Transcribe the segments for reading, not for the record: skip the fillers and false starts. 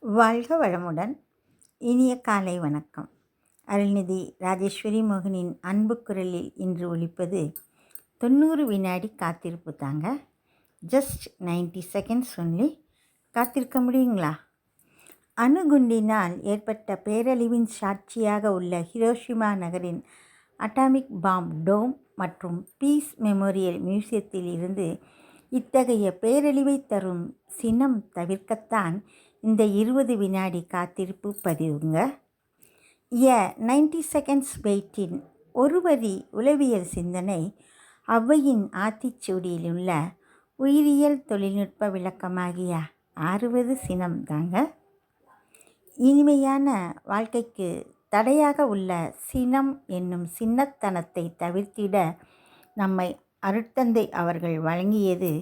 வாழ்க வளமுடன். இனிய காலை வணக்கம். அருள்நிதி ராஜேஸ்வரி மோகனின் அன்பு குரலில் இன்று ஒலிப்பது 90 வினாடி காத்திருப்பு தாங்க. Just 90 seconds only. காத்திருக்க முடியுங்களா? அணுகுண்டினால் ஏற்பட்ட பேரழிவின் சாட்சியாக உள்ள ஹிரோஷிமா நகரின் அட்டாமிக் பாம் டோம் மற்றும் பீஸ் மெமோரியல் மியூசியத்தில் இருந்து இத்தகைய பேரழிவை தரும் சினம் தவிர்க்கத்தான் இந்த 20 வினாடி காத்திருப்பு பதிவுங்க. 90 செகண்ட்ஸ் வெயிட்டின் ஒரு வரி உளவியல் சிந்தனை ஔவையின் ஆத்திச்சூடியில் உள்ள உயிரியல் தொழில்நுட்ப விளக்கமாகிய 60 சினம் தாங்க. இனிமையான வாழ்க்கைக்கு தடையாக உள்ள சினம் என்னும் சின்னத்தனத்தை தவிர்த்திட நம்மை அருட்தந்தை அவர்கள் வழங்கியது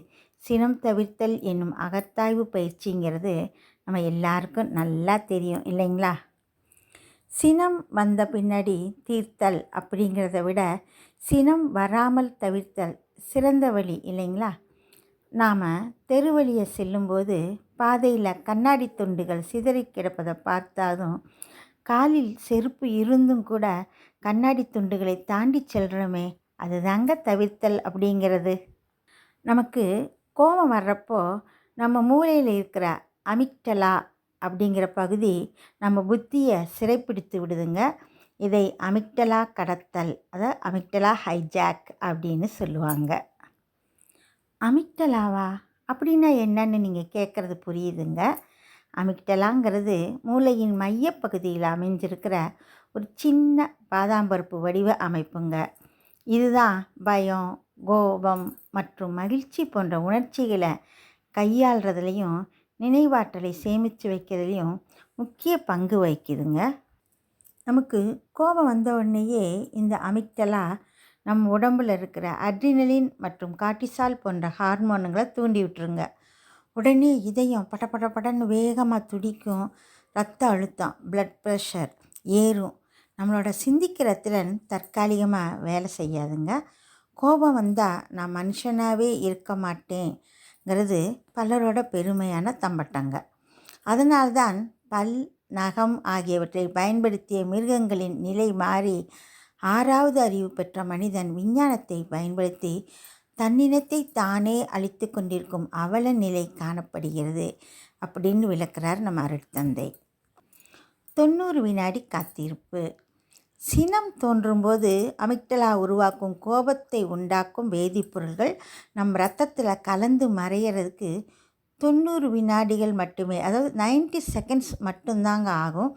சினம் தவிர்த்தல் என்னும் அகத்தாய்வு பயிற்சிங்கிறது நம்ம எல்லாருக்கும் நல்லா தெரியும் இல்லைங்களா? சினம் வந்த பின்னாடி தீர்த்தல் அப்படிங்கிறத விட சினம் வராமல் தவிர்த்தல் சிறந்த வழி இல்லைங்களா? நாம் தெரு வழியை செல்லும்போது பாதையில் கண்ணாடி துண்டுகள் சிதறி கிடப்பதை பார்த்தாலும் காலில் செருப்பு இருந்தும் கூட கண்ணாடி துண்டுகளை தாண்டி செல்கிறோமே, அதுதாங்க தவிர்த்தல் அப்படிங்கிறது. நமக்கு கோபம் வர்றப்போ நம்ம மூளையில் இருக்கிற அமிக்டலா அப்படிங்கிற பகுதி நம்ம புத்தியை சிறைப்பிடித்து விடுதுங்க. இதை அமிக்டலா கடத்தல், அதாவது அமிக்டலா ஹைஜாக் அப்படின்னு சொல்லுவாங்க. அமிக்டலாவா அப்படின்னா என்னன்னு நீங்கள் கேட்குறது புரியுதுங்க. அமிக்டலாங்கிறது மூளையின் மையப்பகுதியில் அமைஞ்சிருக்கிற ஒரு சின்ன பாதாம்பருப்பு வடிவ அமைப்புங்க. இதுதான் பயம், கோபம் மற்றும் மகிழ்ச்சி போன்ற உணர்ச்சிகளை கையாளுறதுலையும் நினைவாற்றலை சேமித்து வைக்கிறதுலையும் முக்கிய பங்கு வகிக்குதுங்க. நமக்கு கோபம் வந்த உடனேயே இந்த அமிக்டலா நம்ம உடம்பில் இருக்கிற அட்ரினலின் மற்றும் கார்டிசால் போன்ற ஹார்மோனுங்களை தூண்டி விட்டுருங்க. உடனே இதயம் படன்னு வேகமாக துடிக்கும், ரத்த அழுத்தம் பிளட் ப்ரெஷர் ஏறும். நம்மளோட சிந்திக்கிற திறன் தற்காலிகமாக வேலை செய்யாதுங்க. கோபம் வந்தால் நான் மனுஷனாகவே இருக்க மாட்டேங்கிறது பலரோட பெருமையான தம்பட்டங்க. அதனால்தான் பல், நகம் ஆகியவற்றை பயன்படுத்திய மிருகங்களின் நிலை மாறி 6வது அறிவு பெற்ற மனிதன் விஞ்ஞானத்தை பயன்படுத்தி தன்னினத்தை தானே அழித்து கொண்டிருக்கும் அவல நிலை காணப்படுகிறது அப்படின்னு விளக்குறார் நம்ம அருட்தந்தை. 90 வினாடி காத்திருப்பு. சினம் தோன்றும்போது அமிக்டலா உருவாக்கும் கோபத்தை உண்டாக்கும் வேதிப்பொருள்கள் நம் இரத்தத்தில் கலந்து மறையிறதுக்கு 90 வினாடிகள் மட்டுமே, அதாவது 90 செகண்ட்ஸ் மட்டும்தாங்க ஆகும்.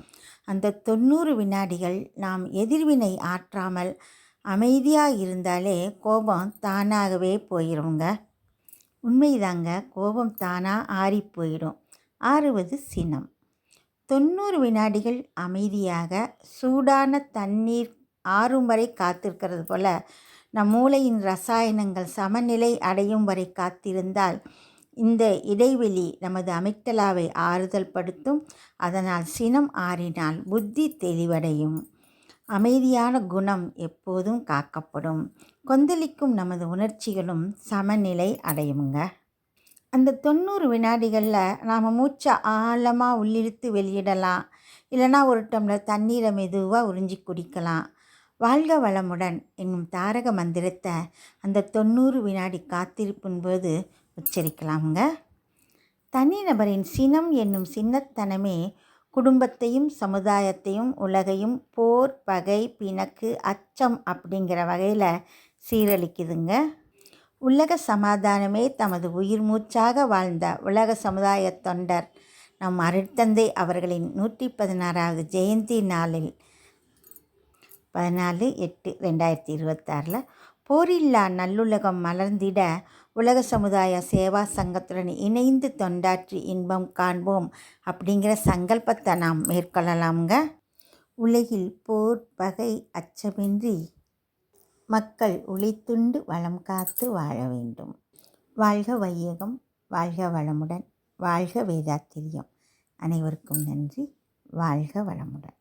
அந்த 90 வினாடிகள் நாம் எதிர்வினை ஆற்றாமல் அமைதியாக இருந்தாலே கோபம் தானாகவே போயிடுங்க. உண்மைதாங்க, கோபம் தானாக ஆறி போயிடும். 6வது சினம். 90 வினாடிகள் அமைதியாக சூடான தண்ணீர் ஆறும் வரை காத்திருக்கிறது போல் நம் மூளையின் ரசாயனங்கள் சமநிலை அடையும் வரை காத்திருந்தால் இந்த இடைவெளி நமது அமிக்டலாவை ஆறுதல் படுத்தும். அதனால் சினம் ஆறினால் புத்தி தெளிவடையும். அமைதியான குணம் எப்போதும் காக்கப்படும். கொந்தளிக்கும் நமது உணர்ச்சிகளும் சமநிலை அடையுங்க. அந்த 90 வினாடிகளில் நாம் மூச்சை ஆழமாக உள்ளிழுத்து வெளியிடலாம், இல்லைனா ஒரு டம்ளர் தண்ணீரை மெதுவாக உறிஞ்சி குடிக்கலாம். வாழ்க வளமுடன் என்னும் தாரக மந்திரத்தை அந்த 90 வினாடி காத்திருப்பின் போது உச்சரிக்கலாமுங்க. தனிநபரின் சினம் என்னும் சின்னத்தனமே குடும்பத்தையும் சமுதாயத்தையும் உலகையும் போர், பகை, பிணக்கு, அச்சம் அப்படிங்கிற வகையில் சீரழிக்குதுங்க. உலக சமாதானமே தமது உயிர் மூச்சாக வாழ்ந்த உலக சமுதாய தொண்டர் நம் அருட்தந்தை அவர்களின் 116வது ஜெயந்தி நாளில் 14/8/2026 போரில்லா நல்லுலகம் மலர்ந்திட உலக சமுதாய சேவா சங்கத்துடன் இணைந்து தொண்டாற்றி இன்பம் காண்போம் அப்படிங்கிற சங்கல்பத்தை நாம் மேற்கொள்ளலாம்ங்க. உலகில் போர், பகை, அச்சமின்றி மக்கள் உழைத்துண்டு வளம் காத்து வாழ வேண்டும். வாழ்க வையகம், வாழ்க வளமுடன், வாழ்க வேதாத்திரியம். அனைவருக்கும் நன்றி. வாழ்க வளமுடன்.